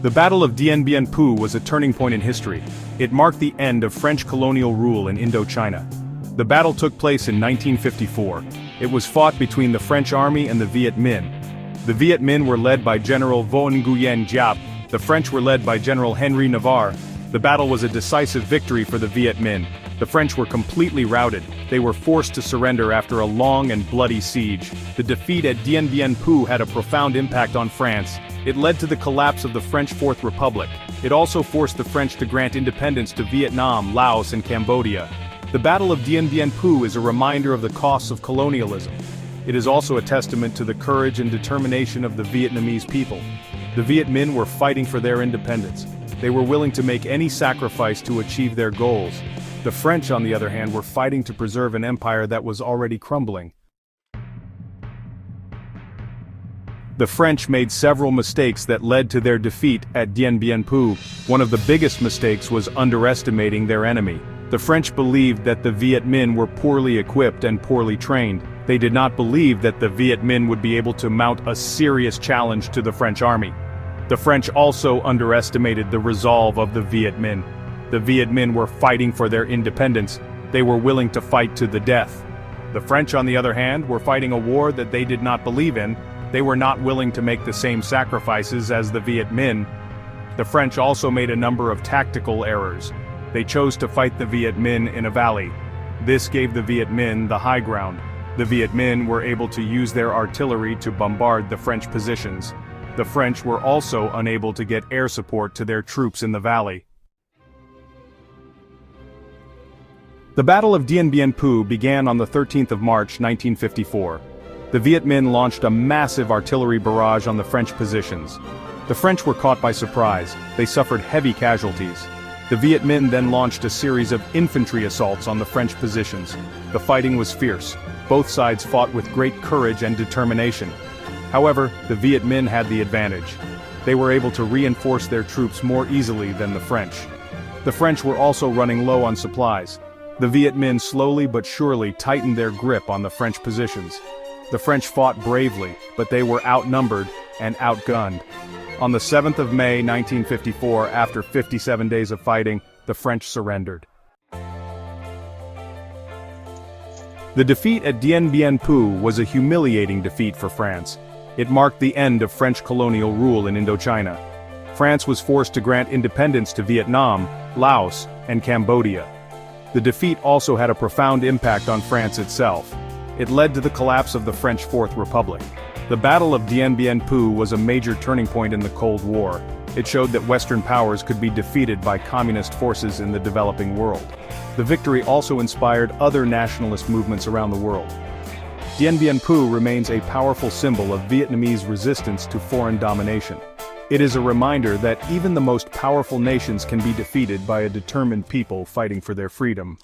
The Battle of Dien Bien Phu was a turning point in history. It marked the end of French colonial rule in Indochina. The battle took place in 1954. It was fought between the French army and the Viet Minh. The Viet Minh were led by General Võ Nguyên Giáp. The French were led by General Henry Navarre. The battle was a decisive victory for the Viet Minh. The French were completely routed. They were forced to surrender after a long and bloody siege. The defeat at Dien Bien Phu had a profound impact on France. It led to the collapse of the French Fourth Republic. It also forced the French to grant independence to Vietnam, Laos, and Cambodia. The Battle of Dien Bien Phu is a reminder of the costs of colonialism. It is also a testament to the courage and determination of the Vietnamese people. The Viet Minh were fighting for their independence. They were willing to make any sacrifice to achieve their goals. The French, on the other hand, were fighting to preserve an empire that was already crumbling. The French made several mistakes that led to their defeat at Dien Bien Phu. One of the biggest mistakes was underestimating their enemy. The French believed that the Viet Minh were poorly equipped and poorly trained. They did not believe that the Viet Minh would be able to mount a serious challenge to the French army. The French also underestimated the resolve of the Viet Minh. The Viet Minh were fighting for their independence. They were willing to fight to the death. The French, on the other hand, were fighting a war that they did not believe in. They were not willing to make the same sacrifices as the Viet Minh. The French also made a number of tactical errors. They chose to fight the Viet Minh in a valley. This gave the Viet Minh the high ground. The Viet Minh were able to use their artillery to bombard the French positions. The French were also unable to get air support to their troops in the valley. The Battle of Dien Bien Phu began on the 13th of March 1954. The Viet Minh launched a massive artillery barrage on the French positions. The French were caught by surprise. They suffered heavy casualties. The Viet Minh then launched a series of infantry assaults on the French positions. The fighting was fierce. Both sides fought with great courage and determination. However, the Viet Minh had the advantage. They were able to reinforce their troops more easily than the French. The French were also running low on supplies. The Viet Minh slowly but surely tightened their grip on the French positions. The French fought bravely, but they were outnumbered and outgunned. On the 7th of May 1954, after 57 days of fighting, the French surrendered. The defeat at Dien Bien Phu was a humiliating defeat for France. It marked the end of French colonial rule in Indochina. France was forced to grant independence to Vietnam, Laos, and Cambodia. The defeat also had a profound impact on France itself. It led to the collapse of the French Fourth Republic. The Battle of Dien Bien Phu was a major turning point in the Cold War. It showed that Western powers could be defeated by communist forces in the developing world. The victory also inspired other nationalist movements around the world. Dien Bien Phu remains a powerful symbol of Vietnamese resistance to foreign domination. It is a reminder that even the most powerful nations can be defeated by a determined people fighting for their freedom.